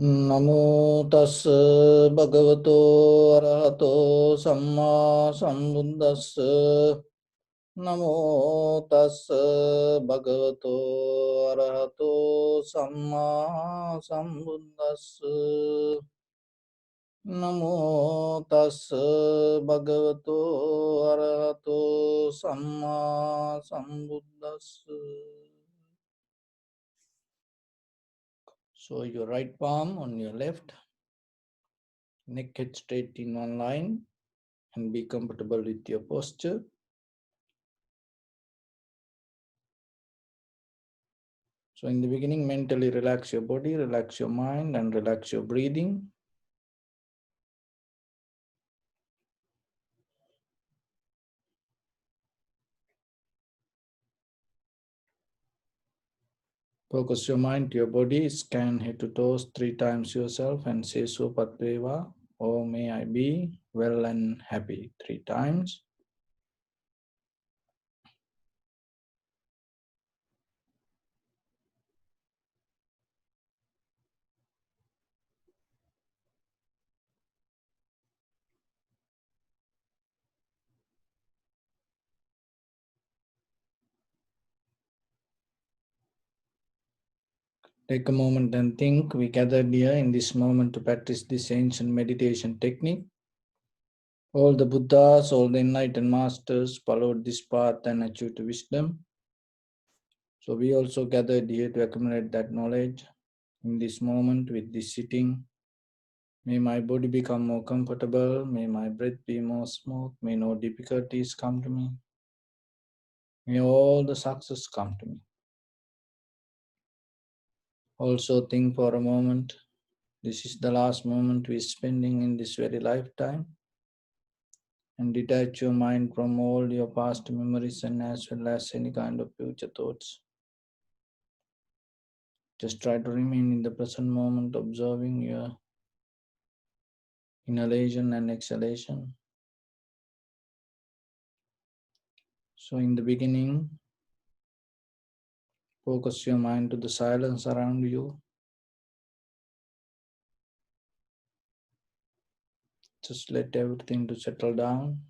Namo tassa bhagavato arahato samma sambuddhassa. Namo tassa bhagavato arahato samma sambuddhassa. Namo tassa bhagavato arahato samma sambuddhassa. So your right palm on your left, neck head straight in one line, and be comfortable with your posture. So in the beginning, mentally relax your body, relax your mind, and relax your breathing. Focus your mind to your body, scan head to toes 3 times yourself and say Supatveva, oh may I be well and happy 3 times. Take a moment and think. We gathered here in this moment to practice this ancient meditation technique. All the Buddhas, all the enlightened masters followed this path and achieved wisdom. So we also gathered here to accumulate that knowledge in this moment with this sitting. May my body become more comfortable. May my breath be more smooth. May no difficulties come to me. May all the success come to me. Also think for a moment. This is the last moment we're spending in this very lifetime. And detach your mind from all your past memories and as well as any kind of future thoughts. Just try to remain in the present moment, observing your inhalation and exhalation. So in the beginning, focus your mind to the silence around you. Just let everything to settle down.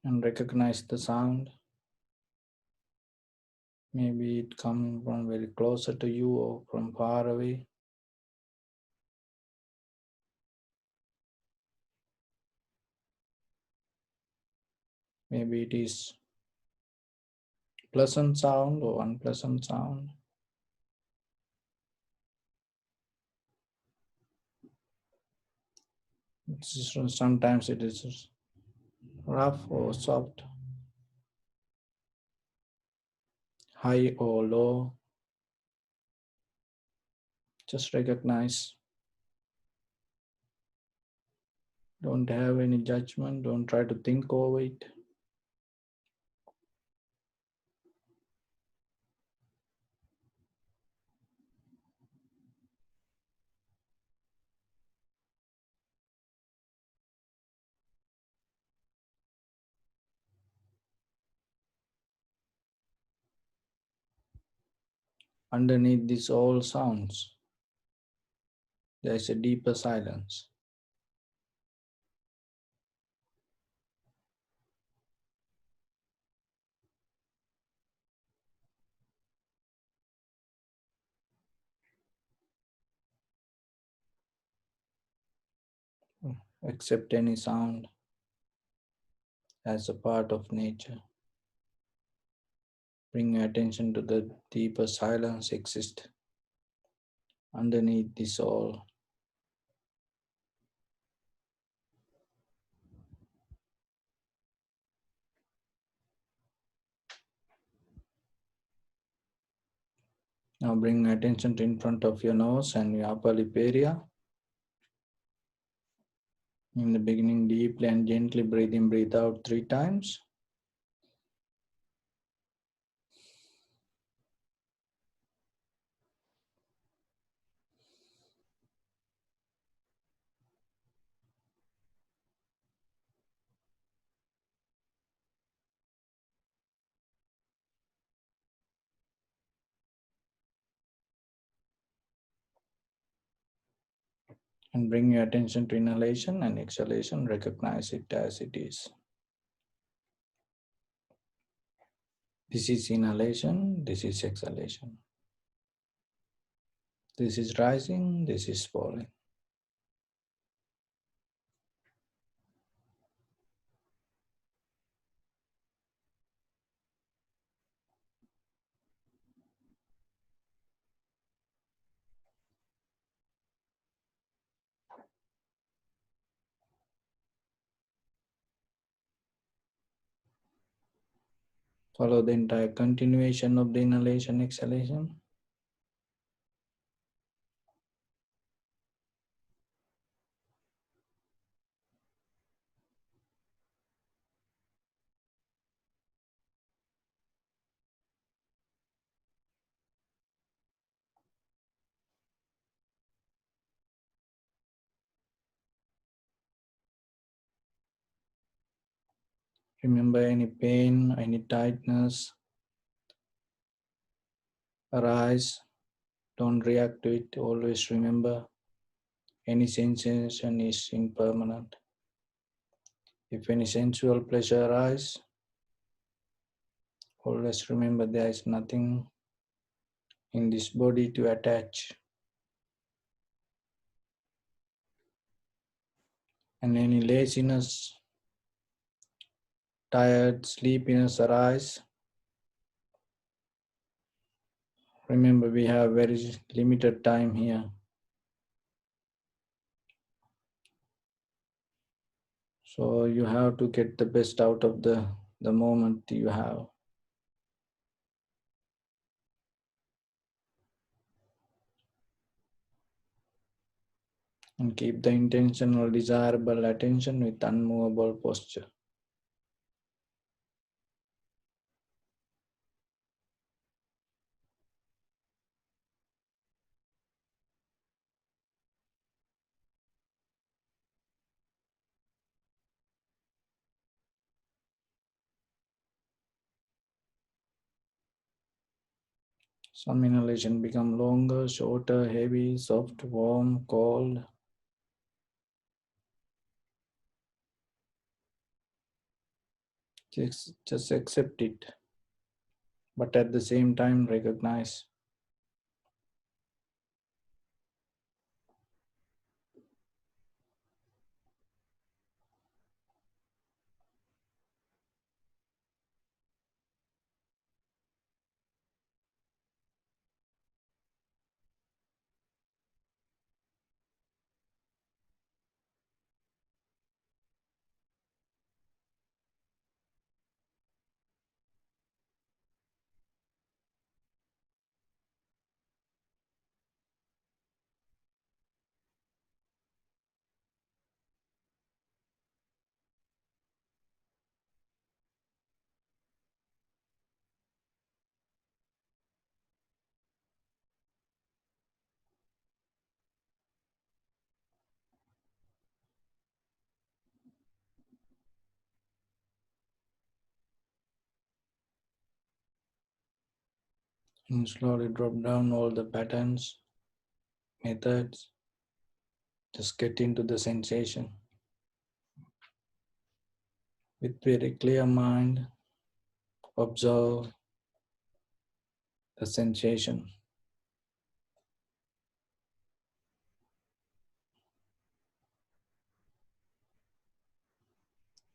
And recognize the sound. Maybe it comes from very closer to you or from far away. Maybe it is pleasant sound or unpleasant sound. Sometimes it is rough or soft, high or low. Just recognize. Don't have any judgment. Don't try to think over it. Underneath these all sounds, there is a deeper silence. Accept any sound as a part of nature. Bring your attention to the deeper silence exist underneath this all. Now bring your attention to in front of your nose and your upper lip area. In the beginning, deeply and gently breathe in, breathe out 3 times. And bring your attention to inhalation and exhalation. Recognize it as it is. This is inhalation, this is exhalation. This is rising, this is falling. Follow the entire continuation of the inhalation, exhalation. Remember any pain, any tightness arise. Don't react to it. Always remember any sensation is impermanent. If any sensual pleasure arises, always remember there is nothing in this body to attach. And any laziness, tired, sleepiness arise. Remember we have very limited time here. So you have to get the best out of the moment you have. And keep the intentional, desirable attention with unmovable posture. Some inhalation become longer, shorter, heavy, soft, warm, cold. Just accept it. But at the same time, recognize. And slowly drop down all the patterns, methods. Just get into the sensation. With very clear mind, observe the sensation.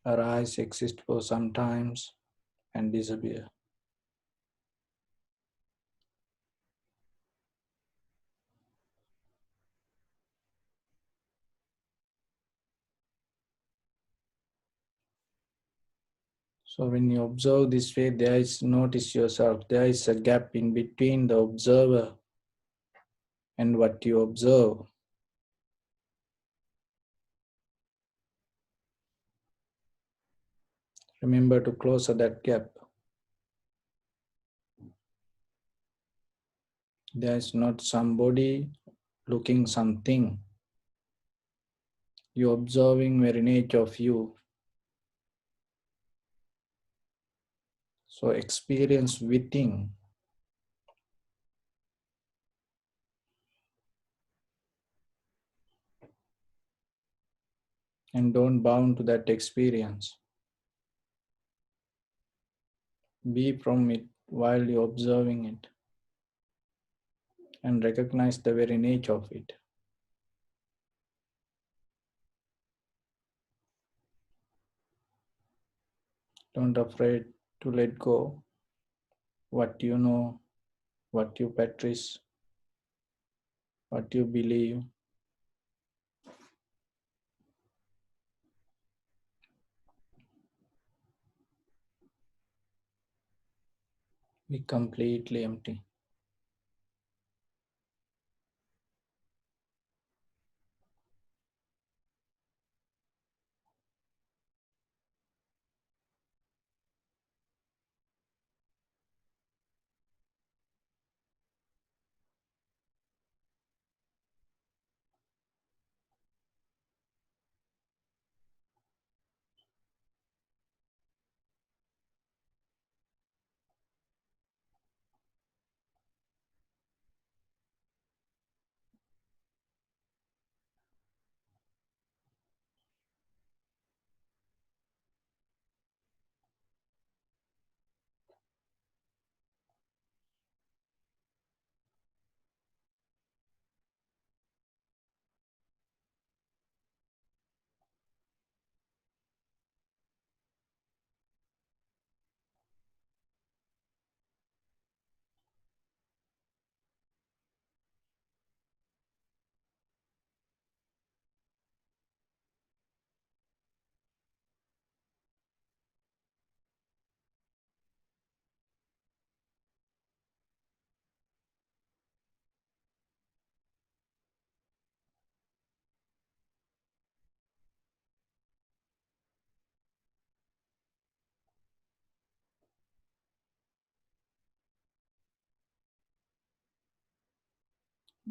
Arise, exist for some times, and disappear. So when you observe this way, notice yourself, there is a gap in between the observer and what you observe. Remember to close that gap. There is not somebody looking something. You observing very nature of you. So experience within. and don't bound to that experience. Be from it while you're observing it and recognize the very nature of it. Don't afraid to let go what you know, what you practice, what you believe. Be completely empty.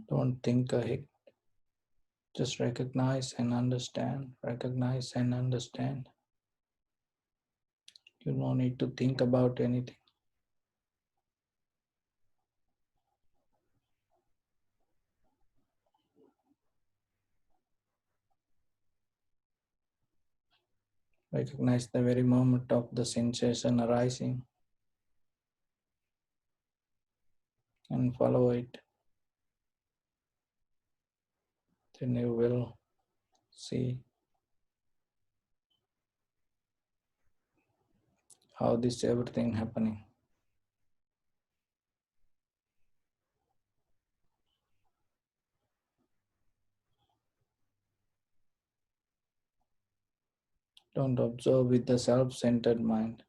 Don't think ahead. Just recognize and understand. Recognize and understand. You don't need to think about anything. Recognize the very moment of the sensation arising and follow it. Then you will see how this everything happening. Don't observe with the self-centered mind.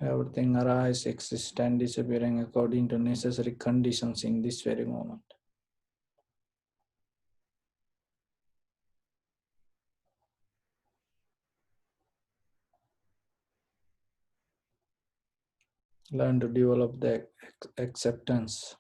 Everything arises, exists, and disappearing according to necessary conditions in this very moment. Learn to develop the acceptance.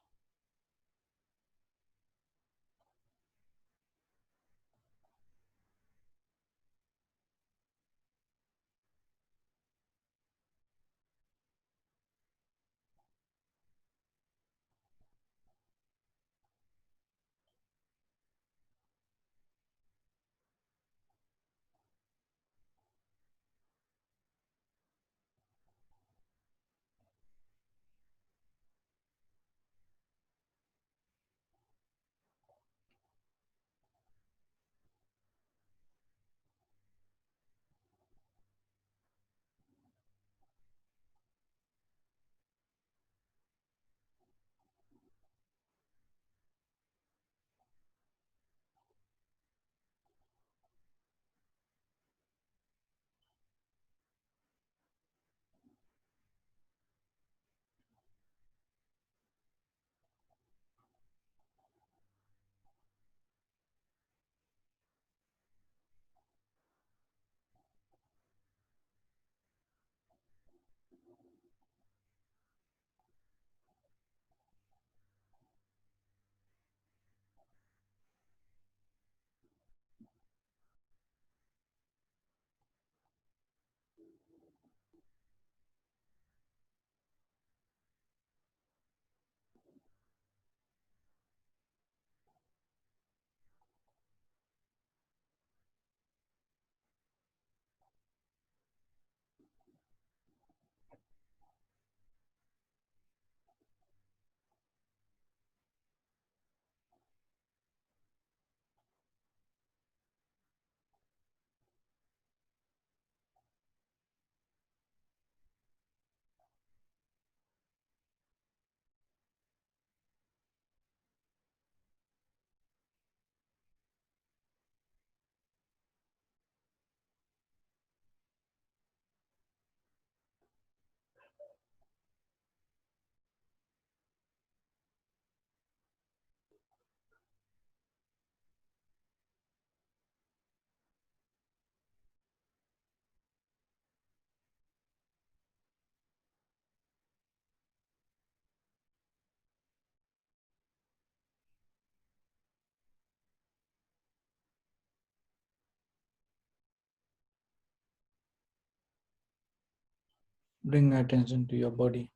Bring attention to your body.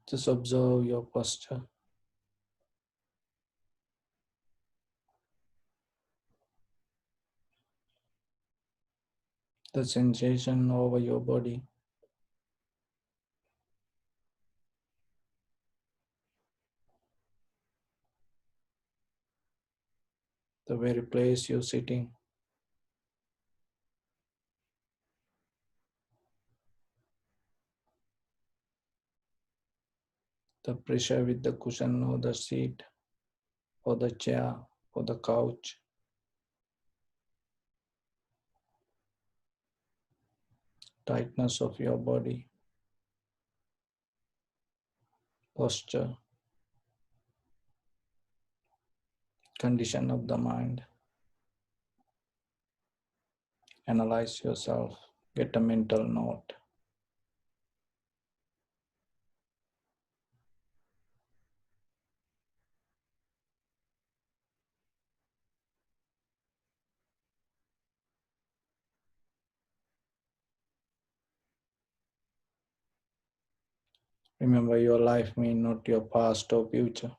Just observe your posture, the sensation over your body, the very place you're sitting, the pressure with the cushion or the seat or the chair or the couch, tightness of your body, posture, condition of the mind. Analyze yourself, get a mental note. Remember, your life means not your past or future.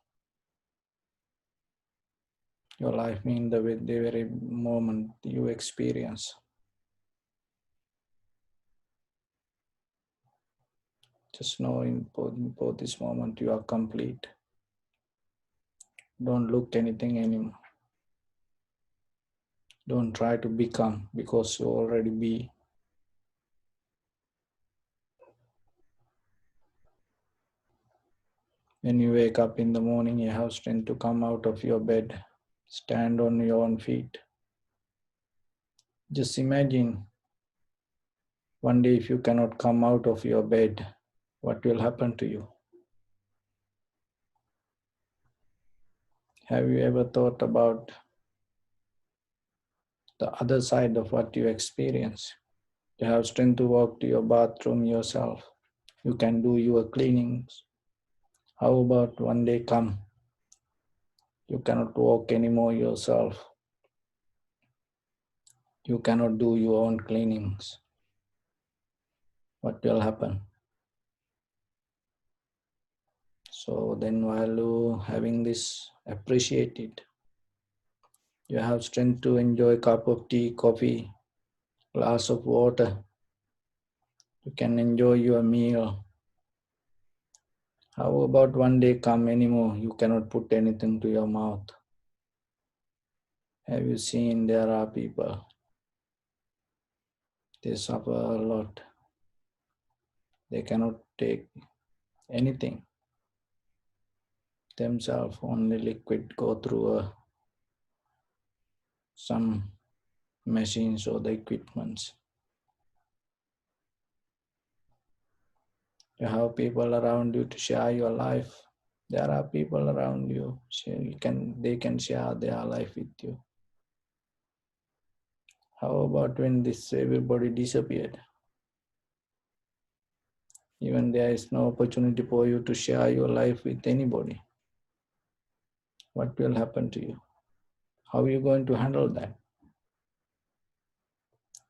Your life means the very moment you experience. Just know in both this moment you are complete. Don't look anything anymore. Don't try to become because you already be. When you wake up in the morning, you have strength to come out of your bed, stand on your own feet. Just imagine one day if you cannot come out of your bed, what will happen to you? Have you ever thought about the other side of what you experience? You have strength to walk to your bathroom yourself. You can do your cleanings. How about one day come, you cannot walk anymore yourself. You cannot do your own cleanings. What will happen? So then while you having this, appreciate it. You have strength to enjoy a cup of tea, coffee, glass of water. You can enjoy your meal. How about one day come anymore, you cannot put anything to your mouth? Have you seen there are people, they suffer a lot. They cannot take anything themselves, only liquid go through some machines or the equipments. You have people around you to share your life. There are people around you, they can share their life with you. How about when this everybody disappeared? Even there is no opportunity for you to share your life with anybody. What will happen to you? How are you going to handle that?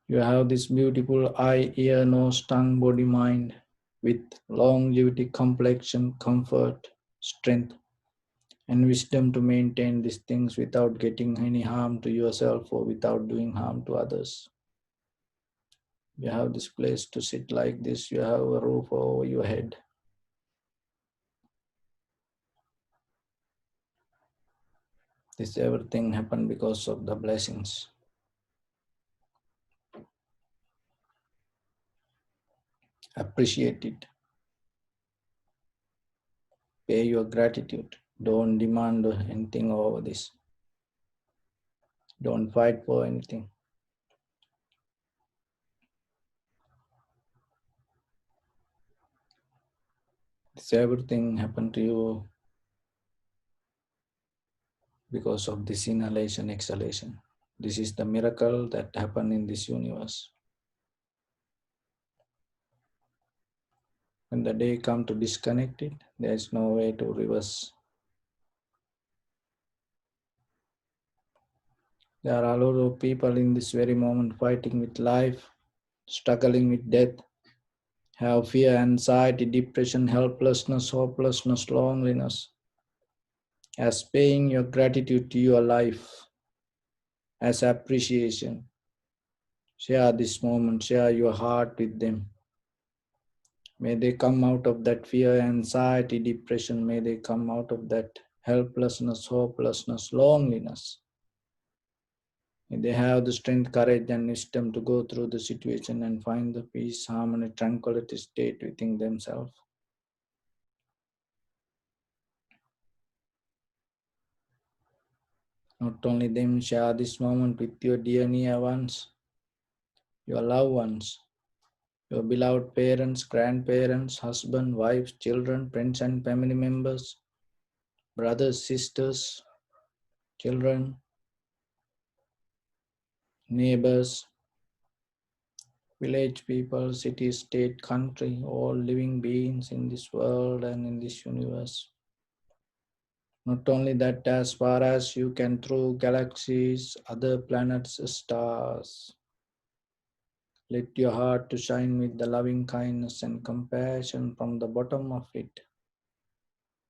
You have this beautiful eye, ear, nose, tongue, body, mind with longevity, complexion, comfort, strength, and wisdom to maintain these things without getting any harm to yourself or without doing harm to others. You have this place to sit like this, you have a roof over your head. This everything happened because of the blessings. Appreciate it. Pay your gratitude. Don't demand anything over this. Don't fight for anything. This everything happened to you because of this inhalation, exhalation. This is the miracle that happened in this universe. When the day comes to disconnect it, there is no way to reverse. There are a lot of people in this very moment fighting with life, struggling with death, have fear, anxiety, depression, helplessness, hopelessness, loneliness. As paying your gratitude to your life, as appreciation. Share this moment, share your heart with them. May they come out of that fear, anxiety, depression. May they come out of that helplessness, hopelessness, loneliness. May they have the strength, courage, and wisdom to go through the situation and find the peace, harmony, tranquility state within themselves. Not only them, share this moment with your dear near ones, your loved ones, your beloved parents, grandparents, husband, wives, children, friends, and family members, brothers, sisters, children, neighbors, village people, city, state, country, all living beings in this world and in this universe. Not only that, as far as you can through galaxies, other planets, stars, let your heart to shine with the loving kindness and compassion from the bottom of it,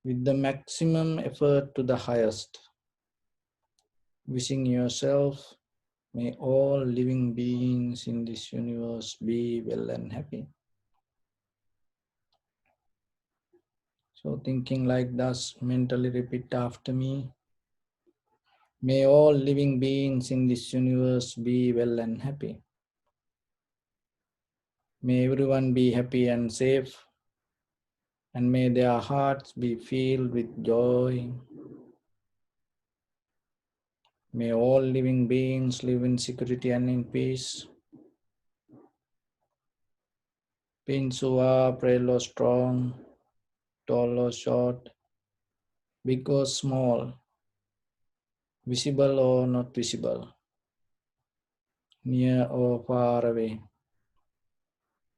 with the maximum effort to the highest. Wishing yourself, may all living beings in this universe be well and happy. So, thinking like this, mentally repeat after me. May all living beings in this universe be well and happy. May everyone be happy and safe, and may their hearts be filled with joy. May all living beings live in security and in peace. Beings who are frail or strong, tall or short, big or small, visible or not visible, near or far away,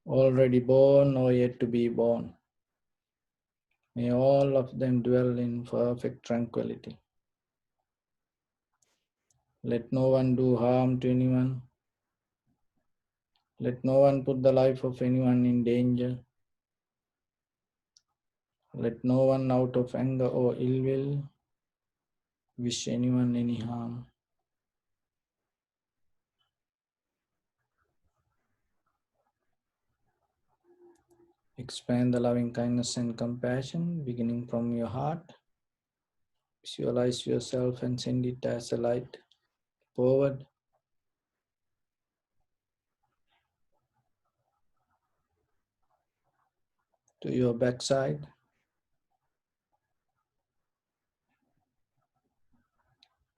already born or yet to be born. May all of them dwell in perfect tranquility. Let no one do harm to anyone. Let no one put the life of anyone in danger. Let no one out of anger or ill will wish anyone any harm. Expand the loving kindness and compassion beginning from your heart. Visualize yourself and send it as a light forward to your backside,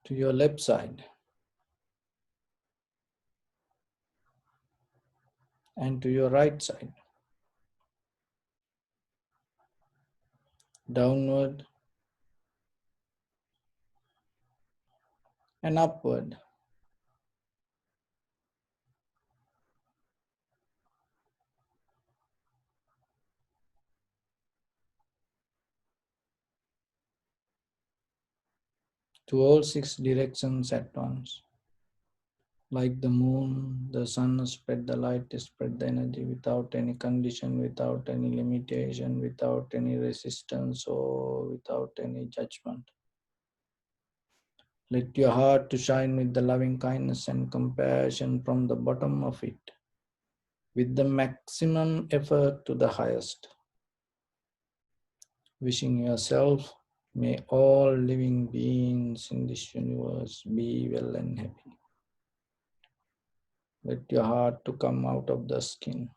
to your left side, and to your right side, downward and upward, to all six directions at once. Like the moon, the sun spread the light, spread the energy without any condition, without any limitation, without any resistance or without any judgment. Let your heart to shine with the loving kindness and compassion from the bottom of it, with the maximum effort to the highest. Wishing yourself, may all living beings in this universe be well and happy. Let your heart to come out of the skin.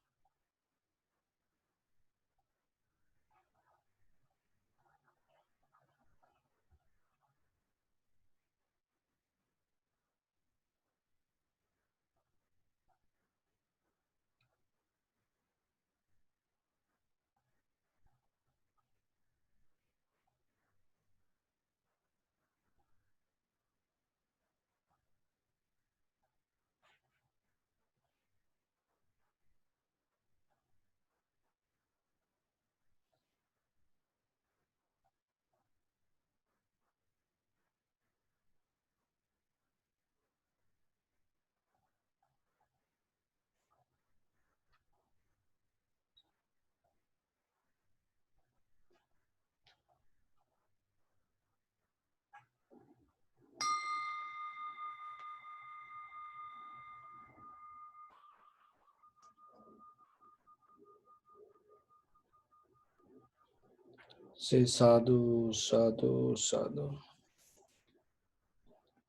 Say sadhu, sadhu, sadhu.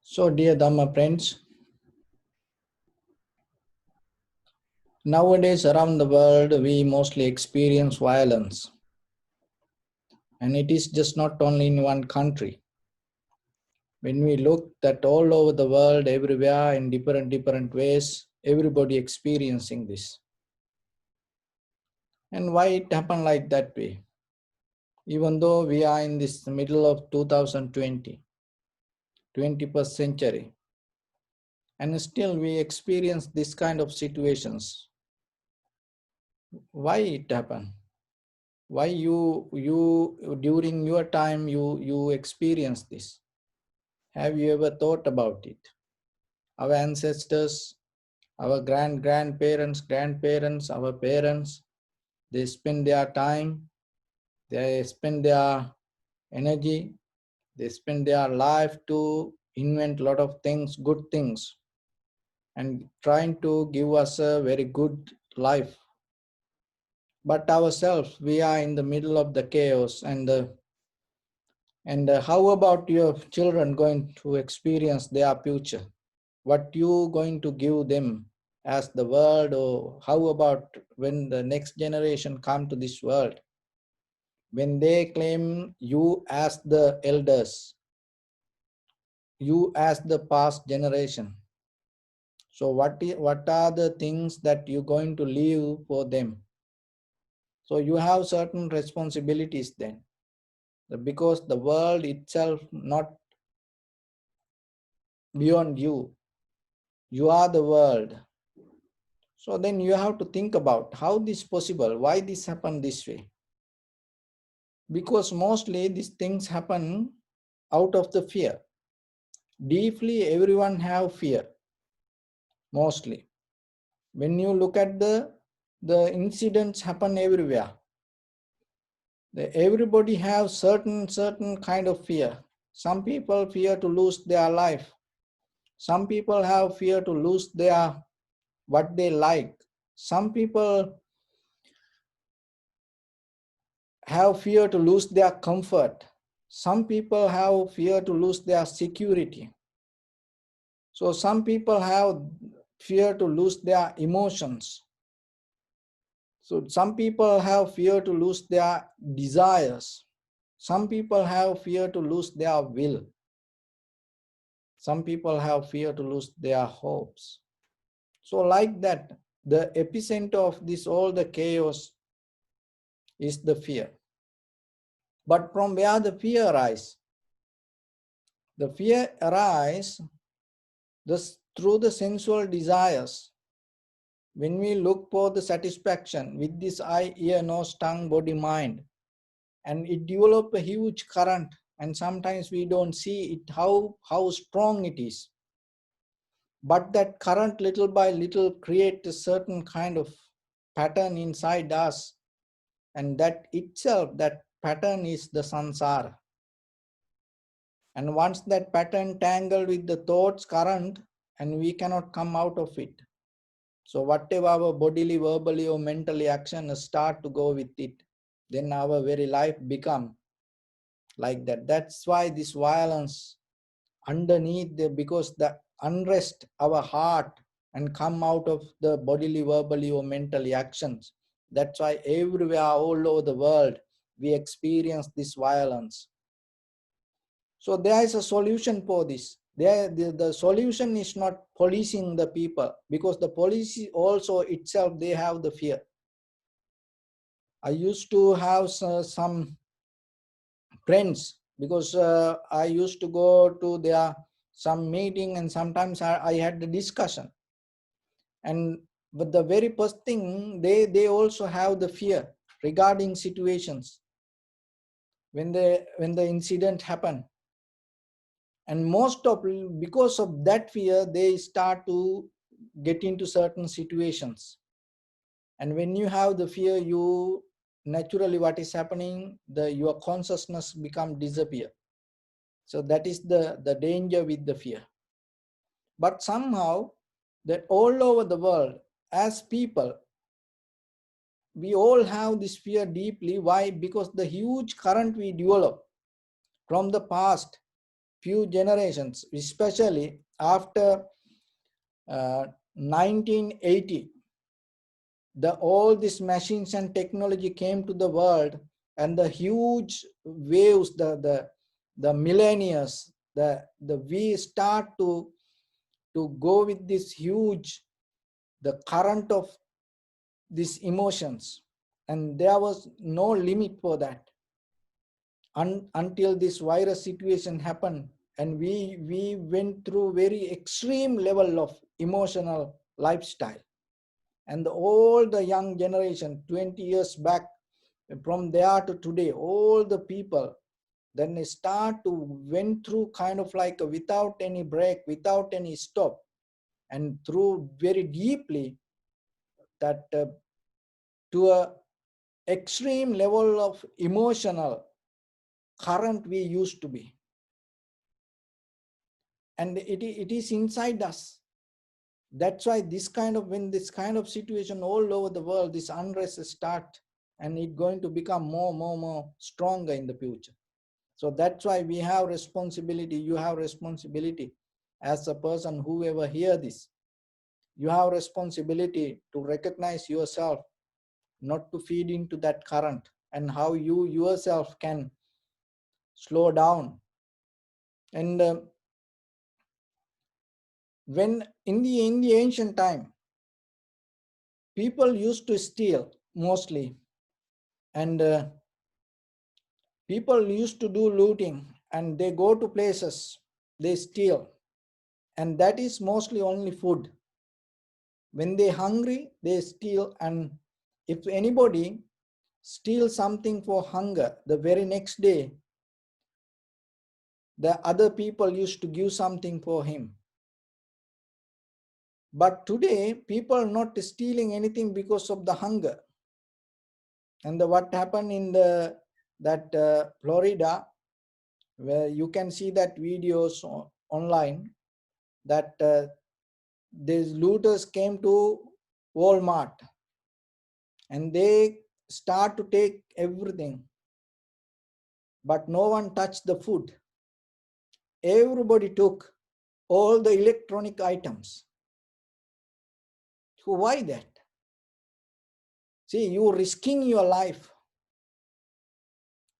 So, dear Dhamma friends, nowadays around the world we mostly experience violence, and it is just not only in one country. When we look that all over the world, everywhere in different ways, everybody experiencing this. And why it happened like that way? Even though we are in this middle of 2020, 21st century, and still we experience this kind of situations. Why it happened? Why you during your time you experience this? Have you ever thought about it? Our ancestors, our grandparents, our parents, they spend their time, they spend their energy, they spend their life to invent a lot of things, good things, and trying to give us a very good life. But ourselves, we are in the middle of the chaos. And how about your children going to experience their future? What you going to give them as the world? Or how about when the next generation come to this world? When they claim you as the elders, you as the past generation. So what are the things that you're going to leave for them? So you have certain responsibilities then, because the world itself not beyond you. You are the world. So then you have to think about how this possible, why this happened this way. Because mostly these things happen out of the fear. Deeply everyone have fear, mostly. When you look at the incidents happen everywhere. Everybody have certain kind of fear. Some people fear to lose their life. Some people have fear to lose their what they like. Some people have fear to lose their comfort. Some people have fear to lose their security. So some people have fear to lose their emotions. So some people have fear to lose their desires. Some people have fear to lose their will. Some people have fear to lose their hopes. So like that, the epicenter of this all the chaos is the fear. But from where the fear arises? The fear arises through the sensual desires. When we look for the satisfaction with this eye, ear, nose, tongue, body, mind, and it develops a huge current, and sometimes we don't see it, how strong it is. But that current little by little creates a certain kind of pattern inside us, and that itself, that pattern is the samsara. And once that pattern tangled with the thoughts current, and we cannot come out of it. So whatever our bodily, verbally or mentally action start to go with it, then our very life become like that. That's why this violence underneath, because the unrest our heart and come out of the bodily, verbally or mentally actions. That's why everywhere all over the world we experience this violence. So there is a solution for this. The solution is not policing the people, because the police also itself, they have the fear. I used to have some friends, because I used to go to their some meeting, and sometimes I had the discussion. And but the very first thing, they also have the fear regarding situations when the incident happen. And most of, because of that fear, they start to get into certain situations. And when you have the fear, you naturally, what is happening, your consciousness become disappear. So that is the danger with the fear. But somehow that all over the world, as people, we all have this fear deeply. Why? Because the huge current we develop from the past few generations, especially after 1980, all these machines and technology came to the world, and the huge waves, the millennia, we start to go with this huge, the current of these emotions, and there was no limit for that until this virus situation happened, and we went through very extreme level of emotional lifestyle. And all the young generation 20 years back, from there to today, all the people, then they start to went through kind of like without any break, without any stop, and through very deeply that to a extreme level of emotional current we used to be. And it is inside us. That's why this kind of, when this kind of situation all over the world, this unrest start, and it's going to become more stronger in the future. So that's why we have responsibility. You have responsibility as a person, whoever hear this, you have responsibility to recognize yourself, not to feed into that current, and how you yourself can slow down. And when in the ancient time, people used to steal mostly, and people used to do looting, and they go to places, they steal, and that is mostly only food. When they hungry, they steal, and if anybody steals something for hunger, the very next day, the other people used to give something for him. But today, people are not stealing anything because of the hunger. And what happened in that Florida, where you can see that videos online, that these looters came to Walmart, and they start to take everything, but no one touched the food. Everybody took all the electronic items. So why that? See, you risking your life,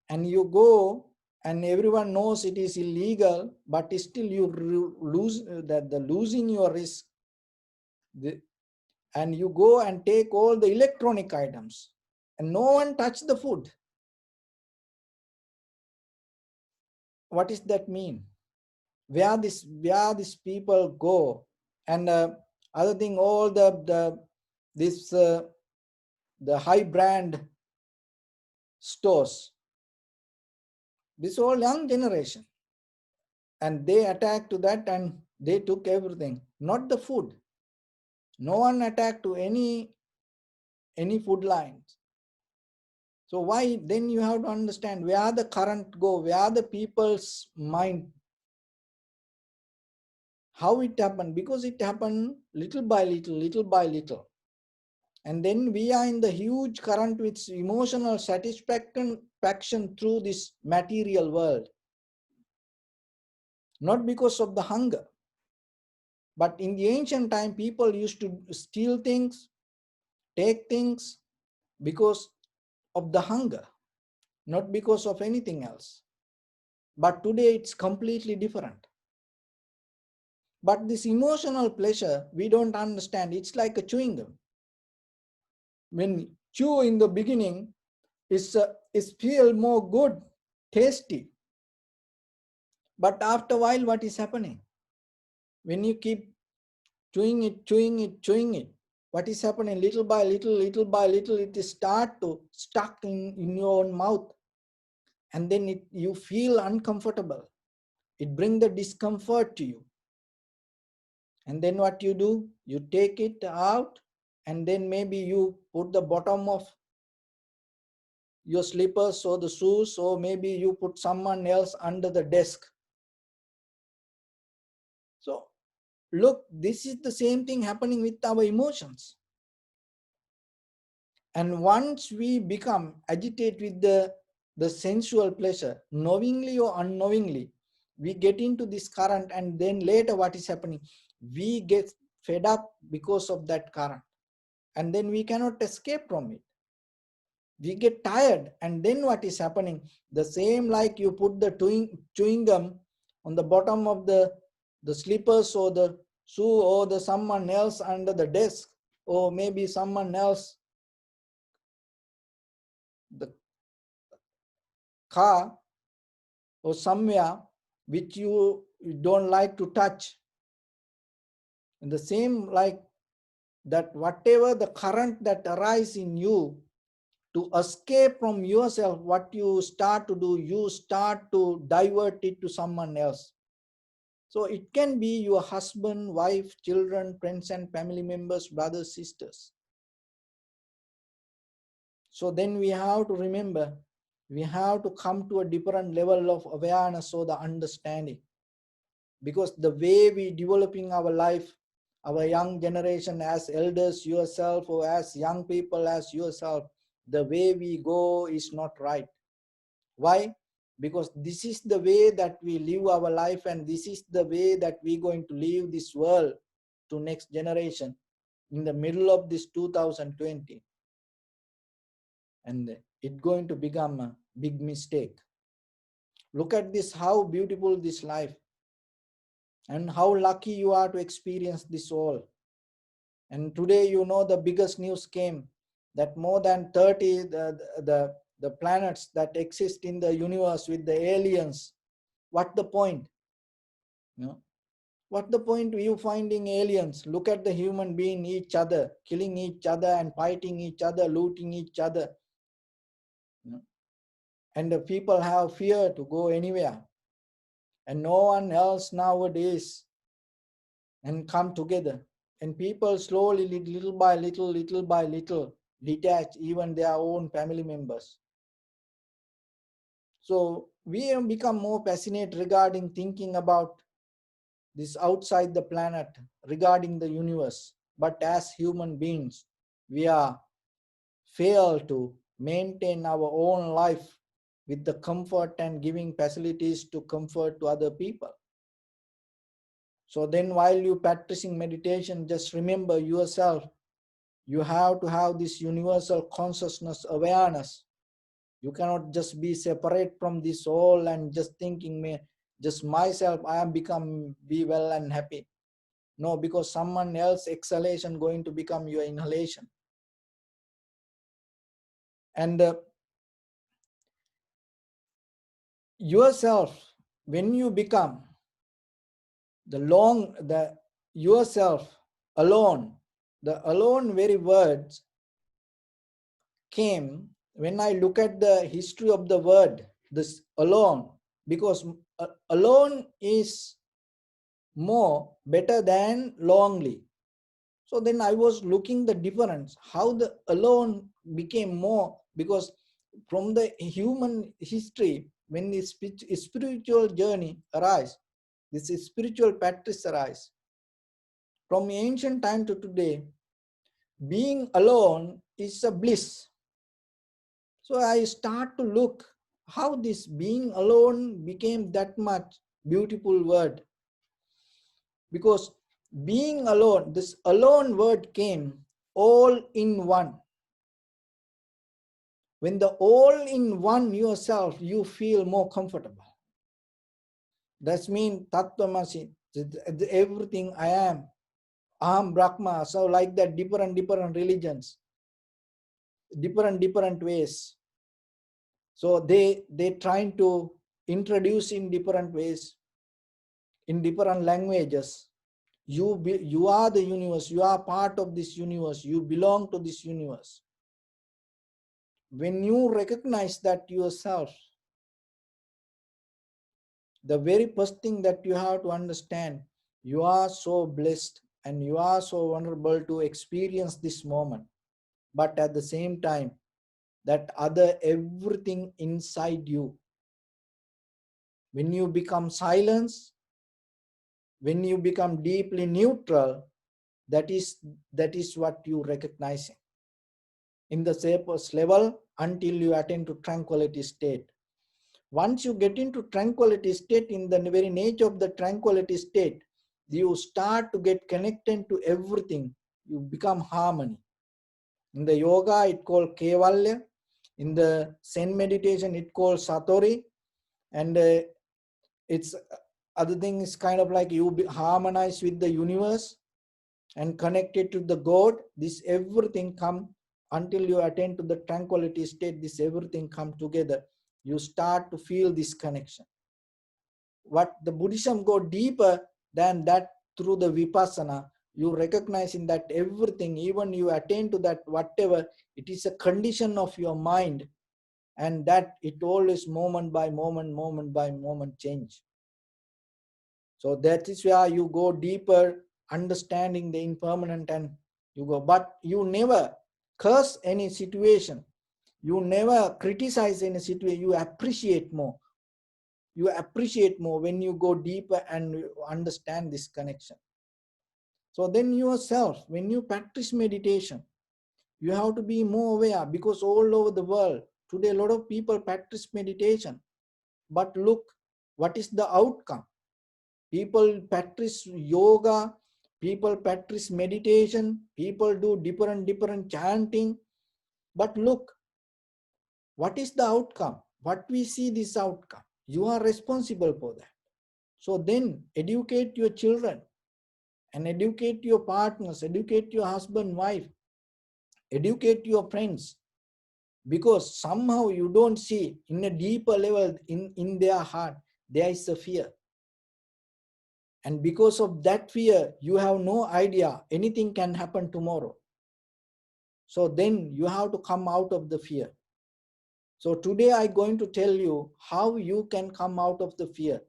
and you go, and everyone knows it is illegal, but still you lose the losing your risk. And you go and take all the electronic items, and no one touched the food. What does that mean? Where these people go? And other thing, all the high brand stores, this all young generation, and they attacked to that, and they took everything, not the food. No one attacked to any food lines. So why? Then you have to understand where the current go, where the people's mind, how it happened, because it happened little by little. And then we are in the huge current with emotional satisfaction through this material world. Not because of the hunger. But in the ancient time, people used to steal things, take things because of the hunger, not because of anything else. But today it's completely different. But this emotional pleasure, we don't understand. It's like a chewing gum. When chew in the beginning, it's feel more good, tasty. But after a while, what is happening? When you keep chewing it, what is happening? Little by little, it is start to stuck in your own mouth. And then you feel uncomfortable. It brings the discomfort to you. And then what you do? You take it out, and then maybe you put the bottom of your slippers or the shoes, or maybe you put someone else under the desk. So look, this is the same thing happening with our emotions. And once we become agitated with the sensual pleasure, knowingly or unknowingly, we get into this current, and then later what is happening? We get fed up because of that current, and then we cannot escape from it. We get tired, and then what is happening? The same like you put the chewing gum on the bottom of the slippers or the shoe or the someone else under the desk, or maybe someone else the car or somewhere which you don't like to touch. And the same like that, whatever the current that arises in you, to escape from yourself, what you start to do, you start to divert it to someone else. So it can be your husband, wife, children, friends and family members, brothers, sisters. So then we have to remember, we have to come to a different level of awareness or the understanding. Because the way we developing our life, our young generation, as elders yourself, or as young people as yourself, the way we go is not right. Why? Because this is the way that we live our life, and this is the way that we're going to leave this world to next generation in the middle of this 2020. And it's going to become a big mistake. Look at this, how beautiful this life, and how lucky you are to experience this all. And today, you know, the biggest news came that more than 30 the planets that exist in the universe with the aliens. What the point? You know, what the point you finding aliens? Look at the human being, each other, killing each other and fighting each other, looting each other. You know? And the people have fear to go anywhere. And no one else nowadays and come together. And people slowly, little by little, detach even their own family members. So we have become more passionate regarding thinking about this outside the planet, regarding the universe. But as human beings, we are fail to maintain our own life with the comfort and giving facilities to comfort to other people. So then while you practicing meditation, just remember yourself, you have to have this universal consciousness awareness. You cannot just be separate from this all and just thinking me, just myself, I am be well and happy. No, because someone else exhalation going to become your inhalation. And yourself, when you become the yourself alone, the alone very words came when I look at the history of the word, this alone, because alone is more better than lonely. So then I was looking the difference, how the alone became more, because from the human history, when the spiritual journey arise, this spiritual practice arise, from ancient time to today, being alone is a bliss. So I start to look how this being alone became that much beautiful word. Because being alone, this alone word came all in one. When the all in one yourself, you feel more comfortable. That means Tattvamasi, everything I am. Aham Brahma. So like that, different religions, different ways. So they trying to introduce in different ways, in different languages. You are the universe. You are part of this universe. You belong to this universe. When you recognize that yourself, the very first thing that you have to understand, you are so blessed and you are so vulnerable to experience this moment. But at the same time, that other everything inside you, when you become silence, when you become deeply neutral, that is what you recognize. in the safest level until you attain to tranquility state. Once you get into tranquility state, in the very nature of the tranquility state, you start to get connected to everything. You become harmony. In the yoga, it called Kevalya. In the Zen meditation, it called Satori. And it's other thing is kind of like you harmonize with the universe and connected to the God. This everything come until you attain to the tranquility state. This everything come together. You start to feel this connection. What the Buddhism go deeper than that through the Vipassana. You recognize in that everything, even you attain to that whatever, it is a condition of your mind, and that it always moment by moment change. So that is where you go deeper, understanding the impermanent, and you go. But you never curse any situation. You never criticize any situation. You appreciate more. You appreciate more when you go deeper and you understand this connection. So then yourself, when you practice meditation, you have to be more aware, because all over the world, today a lot of people practice meditation. But look, what is the outcome? People practice yoga, people practice meditation, people do different chanting. But look, what is the outcome? What we see this outcome? You are responsible for that. So then educate your children and educate your partners, educate your husband, wife, educate your friends, because somehow you don't see in a deeper level in their heart, there is a fear. And because of that fear, you have no idea anything can happen tomorrow. So then you have to come out of the fear. So today I'm going to tell you how you can come out of the fear.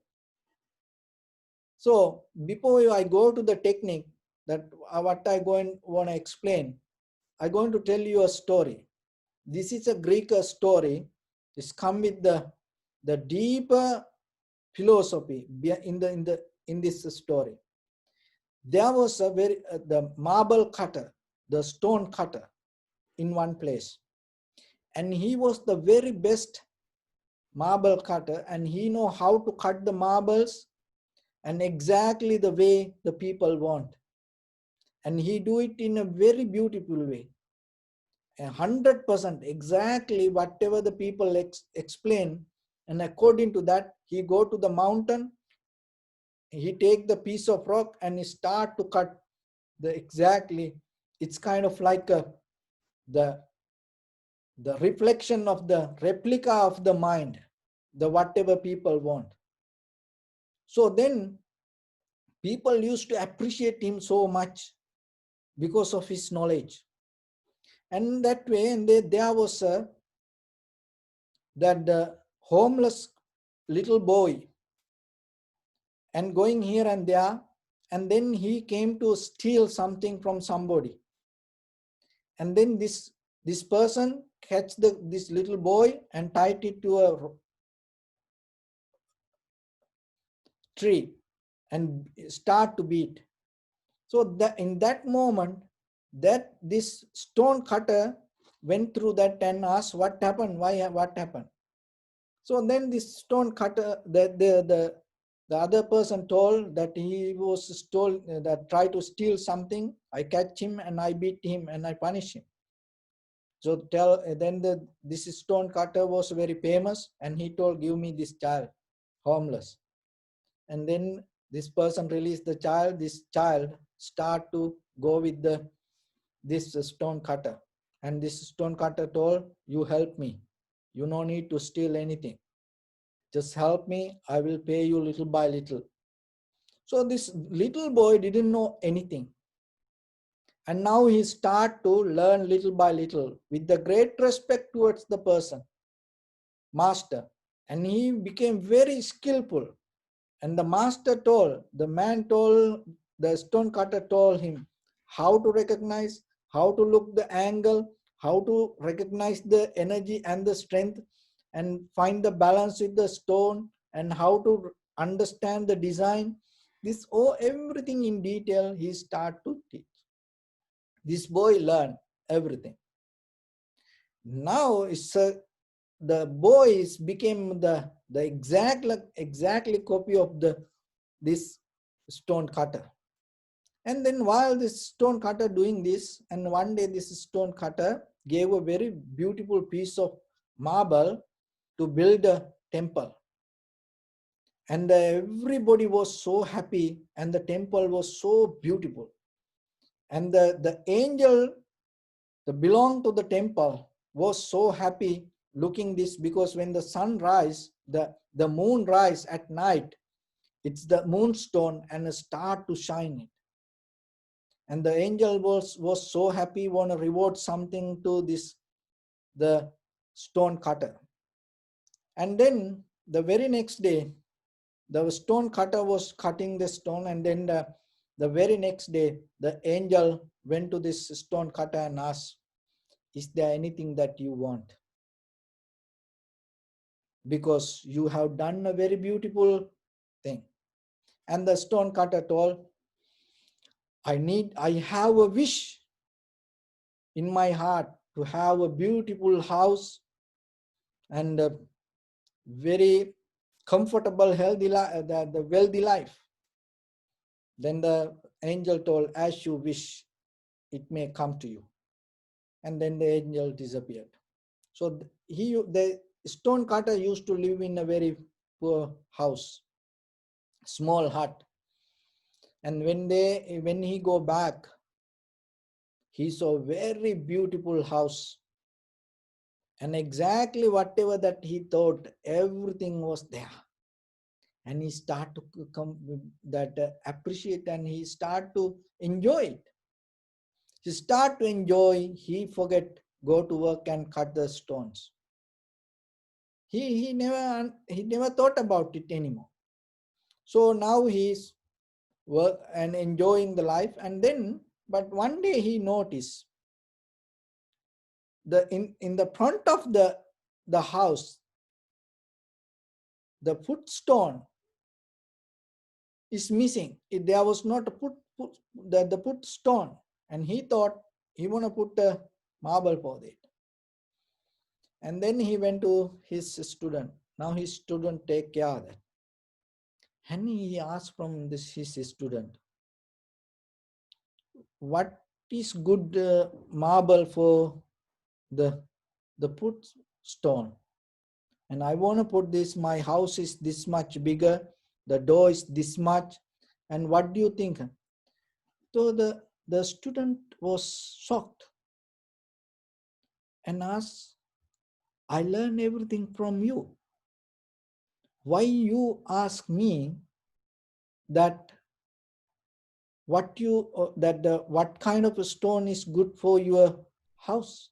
So before I go to the technique, that what I want to explain, I'm going to tell you a story. This is a Greek story. It's come with the deeper philosophy in this story. There was a the marble cutter, the stone cutter, in one place, and he was the very best marble cutter, and he know how to cut the marbles and exactly the way the people want, and he do it in a very beautiful way, 100% exactly whatever the people explain. And according to that, he go to the mountain, he take the piece of rock and he start to cut the exactly. It's kind of like the reflection of the replica of the mind, the whatever people want. So then people used to appreciate him so much because of his knowledge. And that way, and there was that the homeless little boy, and going here and there, and then he came to steal something from somebody, and then this person catch this little boy and tied it to a tree and start to beat. So that in that moment, that this stone cutter went through that and asked what happened, what happened. So then this stone cutter, the other person told that he was stole that tried to steal something. I catch him and I beat him and I punish him. So then this stone cutter was very famous, and he told, give me this child, homeless. And then this person released the child. This child start to go with this stone cutter, and this stone cutter told, you help me, you no need to steal anything, just help me, I will pay you little by little. So this little boy didn't know anything, and now he start to learn little by little with the great respect towards the person, master, and he became very skillful. And the man told, the stone cutter told him how to recognize, how to look the angle, how to recognize the energy and the strength, and find the balance with the stone, and how to understand the design. This everything in detail he start to teach. This boy learned everything. Now the boy became the exactly copy of this stone cutter. And then while this stone cutter doing this, and one day this stone cutter gave a very beautiful piece of marble to build a temple. And everybody was so happy, and the temple was so beautiful. And the angel that belonged to the temple was so happy looking this, because when the sun rise, the moon rise at night, it's the moonstone and start to shine it. And the angel was so happy, want to reward something to the stone cutter. And then the very next day, the stone cutter was cutting the stone, and then the very next day, the angel went to this stone cutter and asked, is there anything that you want? Because you have done a very beautiful thing. And the stone cutter told, I have a wish in my heart to have a beautiful house and a very comfortable, healthy, the wealthy life. Then the angel told, as you wish, it may come to you. And then the angel disappeared. So the stone cutter used to live in a very poor house, small hut. And when he go back, he saw a very beautiful house. And exactly whatever that he thought, everything was there. And he start to come that appreciate, and he start to enjoy it. He start to enjoy, he forget, go to work and cut the stones. He never thought about it anymore. So now he's work and enjoying the life. And then, but one day he noticed in the front of the house, the footstone is missing. There was not a the footstone, and he thought he want to put a marble for it. And then he went to his student. Now his student take care of that. And he asked from his student, what is good marble for the put stone? And I want to put this, my house is this much bigger, the door is this much, and what do you think? So the student was shocked and asked, I learn everything from you. Why you ask me that what kind of a stone is good for your house?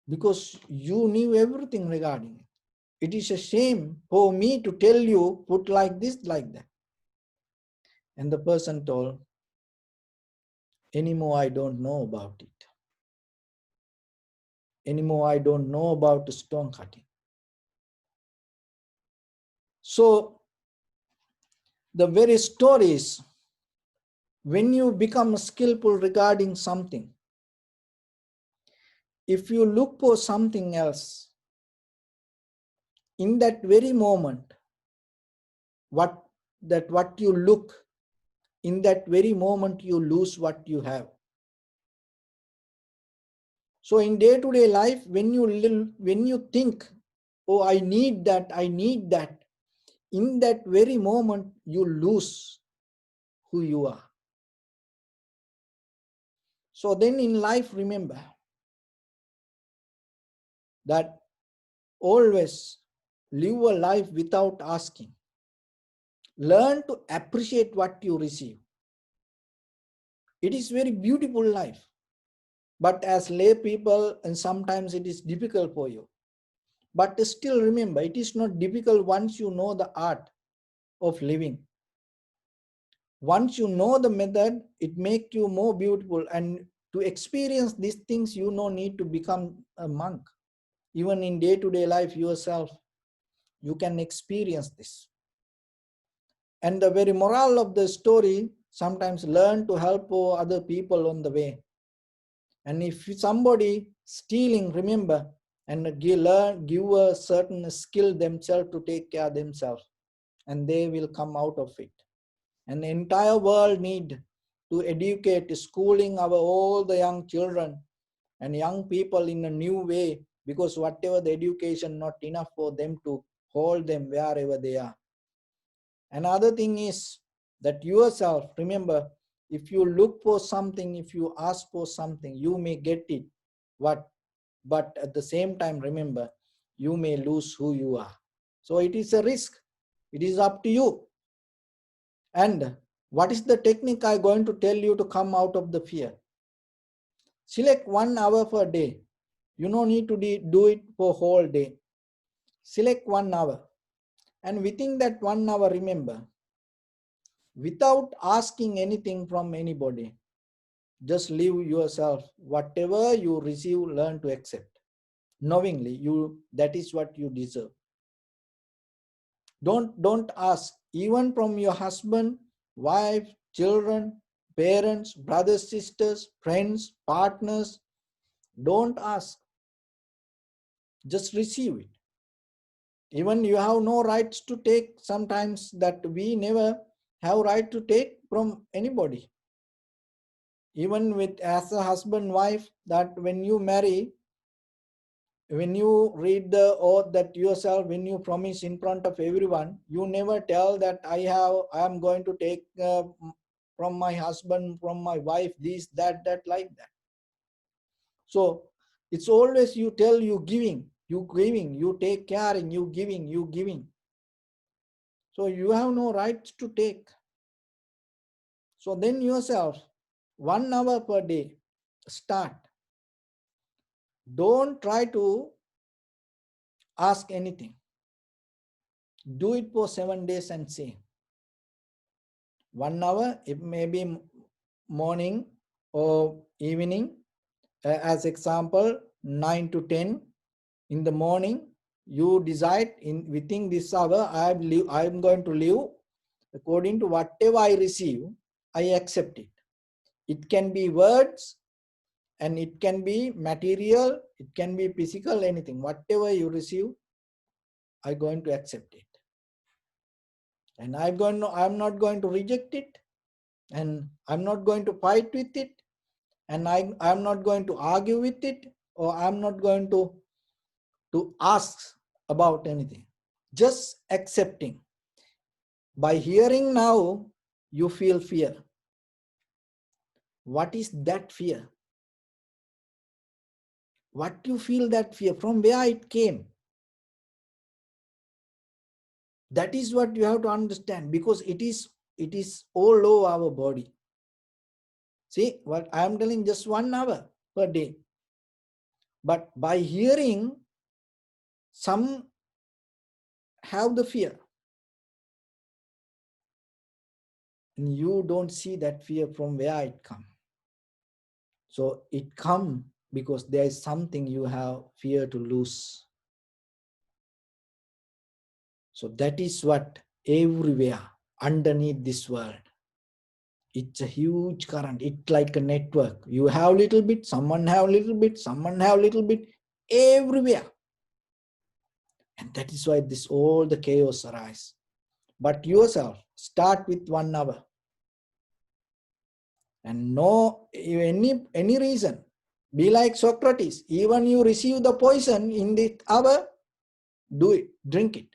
Because you knew everything regarding it. It is a shame for me to tell you, put like this, like that. And the person told, anymore I don't know about it. Anymore I don't know about stone cutting. So the very stories, when you become skillful regarding something, if you look for something else, in that very moment, what you look, in that very moment you lose what you have. So in day-to-day life, when you think, oh, I need that, in that very moment you lose who you are. So then in life, remember that always live a life without asking. Learn to appreciate what you receive. It is very beautiful life. But as lay people, and sometimes it is difficult for you. But still remember, it is not difficult once you know the art of living. Once you know the method, it makes you more beautiful. And to experience these things, you no need to become a monk. Even in day-to-day life yourself, you can experience this. And the very moral of the story, sometimes learn to help other people on the way. And if somebody stealing, remember, and give a certain skill themselves to take care of themselves, and they will come out of it. And the entire world need to educate, schooling our all the young children and young people in a new way, because whatever the education not enough for them to hold them wherever they are. Another thing is that yourself, remember, if you look for something, if you ask for something, you may get it. But at the same time, remember, you may lose who you are. So it is a risk. It is up to you. And what is the technique I'm going to tell you to come out of the fear? Select 1 hour per day. You don't need to do it for whole day. Select 1 hour. And within that 1 hour, remember, without asking anything from anybody, just live yourself. Whatever you receive, learn to accept. Knowingly, that is what you deserve. Don't ask, even from your husband, wife, children, parents, brothers, sisters, friends, partners. Don't ask. Just receive it. Even you have no rights to take, sometimes that we never have right to take from anybody. Even with as a husband, wife, that when you marry, when you read the oath that yourself, when you promise in front of everyone, you never tell that I am going to take from my husband, from my wife, this, that, like that. So it's always you tell you giving, you take caring, you giving. So you have no rights to take. So then yourself, 1 hour per day, start. Don't try to ask anything. Do it for 7 days and see. 1 hour, it may be morning or evening. As example, 9 to 10 in the morning, you decide within this hour, I'm going to live according to whatever I receive, I accept it. It can be words, and it can be material, it can be physical, anything. Whatever you receive, I'm going to accept it. And I'm not going to reject it, and I'm not going to fight with it, and I'm not going to argue with it, or I'm not going to ask about anything. Just accepting. By hearing now, you feel fear. What is that fear? What you feel that fear? From where it came? That is what you have to understand, because it is all over our body. See, what I am telling, just 1 hour per day. But by hearing, some have the fear. And you don't see that fear from where it comes. So it comes because there is something you have fear to lose. So that is what everywhere underneath this world. It's a huge current. It's like a network. You have a little bit, someone have a little bit, someone have a little bit, everywhere. And that is why all the chaos arise. But yourself, start with 1 hour. And no any reason. Be like Socrates. Even you receive the poison in the hour, do it, drink it.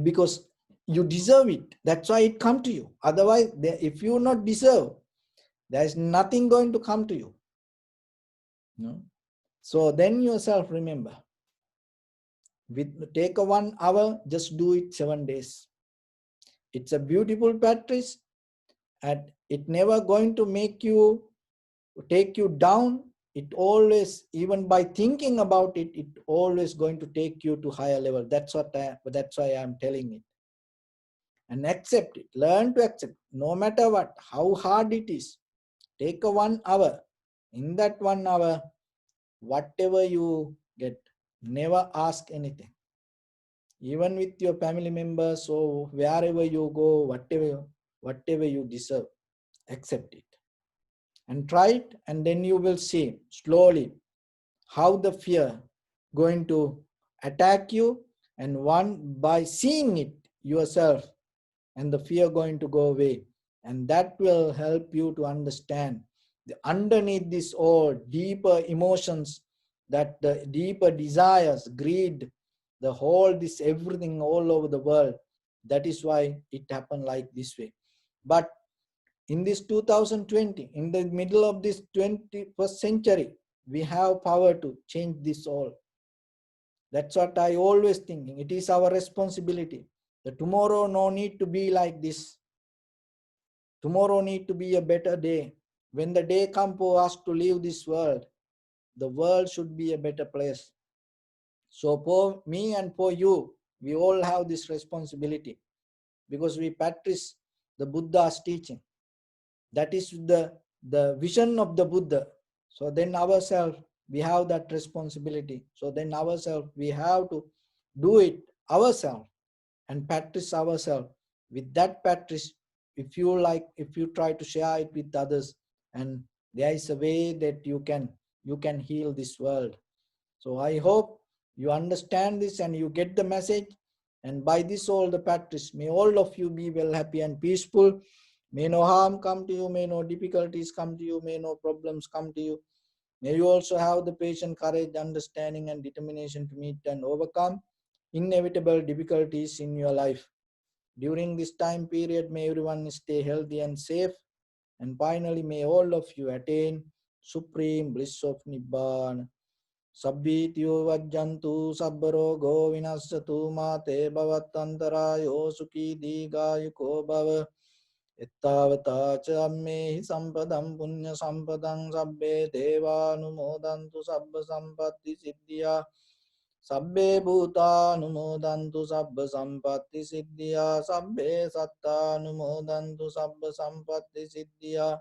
Because you deserve it. That's why it come to you. Otherwise, if you not deserve, there is nothing going to come to you. No? So then yourself remember, take a 1 hour, just do it 7 days. It's a beautiful practice, and it never going to take you down. It always, even by thinking about it, it always going to take you to higher level. That's why I'm telling it. And accept it. Learn to accept, no matter what, how hard it is. Take a 1 hour. In that 1 hour, whatever you get, never ask anything. Even with your family members, or wherever you go, whatever you deserve, accept it. and try it, and then you will see slowly how the fear going to attack you, and one by seeing it yourself, and the fear going to go away, and that will help you to understand the underneath this all deeper emotions, that the deeper desires, greed, the whole this everything all over the world. That is why it happened like this way. But in this 2020, in the middle of this 21st century, we have power to change this all. That's what I always thinking. It is our responsibility. The tomorrow no need to be like this. Tomorrow need to be a better day. When the day comes for us to leave this world, the world should be a better place. So for me and for you, we all have this responsibility, because we practice the Buddha's teaching. That is the vision of the Buddha. So then ourselves, we have that responsibility. So then ourselves, we have to do it ourselves and practice ourselves. With that practice, if you try to share it with others, and there is a way that you can heal this world. So I hope you understand this and you get the message. And by this all the practice, may all of you be well, happy and peaceful. May no harm come to you, may no difficulties come to you, may no problems come to you. May you also have the patience, courage, understanding and determination to meet and overcome inevitable difficulties in your life. During this time period, may everyone stay healthy and safe. And finally, may all of you attain supreme bliss of Nibbana. Sabbityo vajjantu sabbarogo vinasatu mate bhavattantarayo sukhi digayuko bhava. Ittavata cha ammehi sampadam punya sampadam sabbe devanumodantu sabba sampatti siddhya. Sabbe bhutanumodantu sabba sampatti siddhya. Sabbe sattanumodantu sabba sampatti siddhya.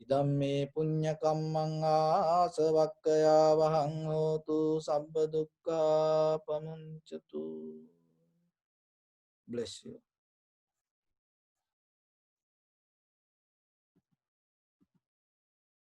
Idam me punya kammang asavakkaya vahang hotu sabba dukkha pamuncatu. Bless you.